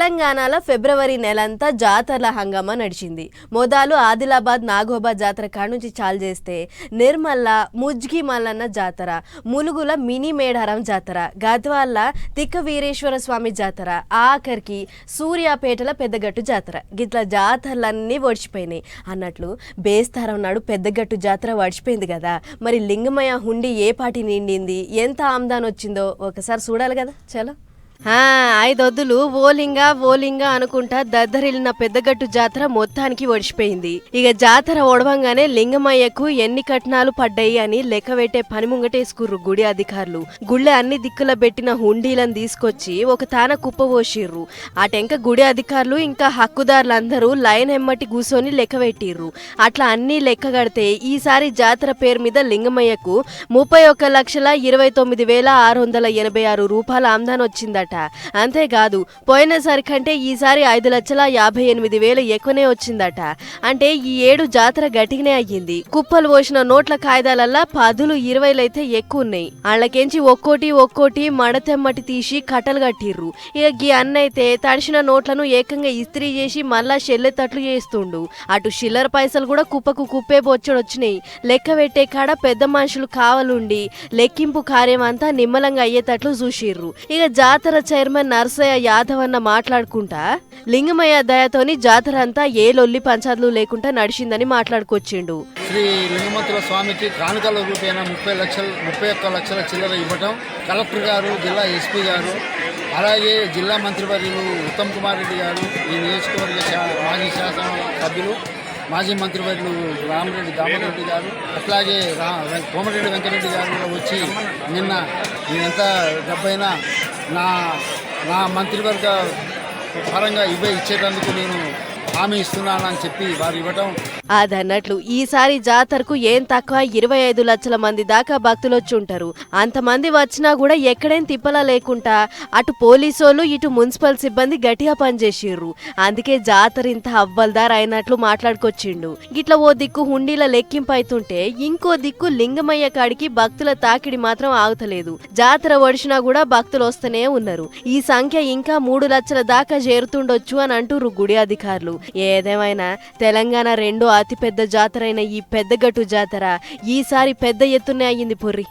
తెలంగాణలో ఫిబ్రవరి నెలంతా జాతరల హంగామా నడిచింది. మొదలు ఆదిలాబాద్ నాగోబా జాతర కాడ నుంచి చాలు చేస్తే నిర్మల్ల ముజ్గి మల్లన్న జాతర, ములుగుల మినీ మేడారం జాతర, గద్వాల తిక్క వీరేశ్వర స్వామి జాతర, ఆఖరికి సూర్యాపేటల పెద్దగట్టు జాతర, గిట్ల జాతరలన్నీ ఒడిచిపోయినాయి అన్నట్లు బేస్తారం నాడు పెద్దగట్టు జాతర వడిచిపోయింది కదా. మరి లింగమయ్య హుండి ఏ పాటి నిండింది, ఎంత ఆమ్దాన్ వచ్చిందో ఒకసారి చూడాలి కదా. చలో 5 వద్దులు ఓలింగా అనుకుంటా దద్దరిల్లిన పెద్దగట్టు జాతర మొత్తానికి ఒడిచిపోయింది. ఇక జాతర ఒడవంగానే లింగమయ్యకు ఎన్ని కట్నాలు పడ్డాయి అని లెక్క పెట్టే పని ముంగటేసుకుర్రు గుడి అధికారులు. గుళ్ళె అన్ని దిక్కుల పెట్టిన హుండీలను తీసుకొచ్చి ఒక తాన కుప్పబోసిర్రు. అటెంక గుడి అధికారులు ఇంకా హక్కుదారులందరూ లైన్ ఎమ్మటి కూసోని లెక్క పెట్టిర్రు. అట్లా అన్ని లెక్క కడితే ఈసారి జాతర పేరు మీద లింగమయ్యకు 31,29,686 రూపాయల ఆమ్దాన్ వచ్చిందట. అంతేకాదు పోయినసారి కంటే ఈసారి 5,58,000 ఎక్కువనే వచ్చిందట. అంటే ఈ ఏడు జాతర గట్టిగానే అయ్యింది. కుప్పలు పోసిన నోట్ల కాయిదాలల్లా 10, 20 ఎక్కువ ఉన్నాయి. వాళ్ళకెంచి ఒక్కోటి మడతెమ్మటి తీసి కట్టలు కట్టిర్రు. ఇక గీ అన్నైతే తడిసిన నోట్లను ఏకంగా ఇస్త్రీ చేసి మళ్ళా షెల్లెతట్లు చేస్తుండు. అటు చిల్లర పైసలు కూడా కుప్పకు కుప్పే బొచ్చడొచ్చినాయి. లెక్క పెట్టే కాడ పెద్ద మనుషులు కావాలుండి లెక్కింపు కార్యం అంతా నిమ్మలంగా అయ్యేటట్లు చూసిర్రు. ఇక జాతర చైర్మన్ నరసయ్య యాదవ్ అన్న మాట్లాడుకుంటా లింగమయ్య దయతోని జాతర అంతా ఏ లొల్లి పంచాదులు లేకుండా నడిచిందని మాట్లాడుకొచ్చిండు. శ్రీ లింగమంతుల స్వామికి కానుకల రూపేణ 31 లక్షల చిల్లర ఇవ్వటం కలెక్టర్ గారు, జిల్లా ఎస్పీ గారు, అలాగే జిల్లా మంత్రివర్యులు ఉత్తమ్ కుమార్ రెడ్డి గారు, ఈ నియోజకవర్గ మాజీ శాసన సభ్యులు, మాజీ మంత్రివర్యులు రామరెడ్డి దామరెడ్డి గారు, అట్లాగే కోమరెడ్డి వెంకరెడ్డి గారు వచ్చి నిన్న నేనంతా డబ్బైనా నా మంత్రివర్గ పరంగా ఇచ్చేటందుకు నేను హామీ ఇస్తున్నానని చెప్పి వారు ఇవ్వటం. అదన్నట్లు ఈసారి జాతరకు ఏం తక్కువ 25 లక్షల మంది దాకా భక్తులు వచ్చి ఉంటారు. అంతమంది వచ్చినా కూడా ఎక్కడేం తిప్పలా లేకుండా అటు పోలీసోళ్ళు ఇటు మున్సిపల్ సిబ్బంది గట్టిగా పనిచేసిర్రు. అందుకే జాతర ఇంత అవ్వల్దార్ అయినట్లు మాట్లాడుకొచ్చిండు. గిట్ల ఓ దిక్కు హుండీల లెక్కింపు అవుతుంటే ఇంకో దిక్కు లింగమయ్య కాడికి భక్తుల తాకిడి మాత్రం ఆగుతలేదు. జాతర ఒడిచినా కూడా భక్తులు వస్తూనే ఉన్నారు. ఈ సంఖ్య ఇంకా 3 లక్షల దాకా చేరుతుండొచ్చు అని అంటుర్రు గుడి అధికారులు. ఏదేమైనా తెలంగాణ రెండో అతిపెద్ద జాతర అయిన ఈ పెద్దగట్టు జాతర ఈసారి పెద్ద ఎత్తునే అయ్యింది పొర్రి.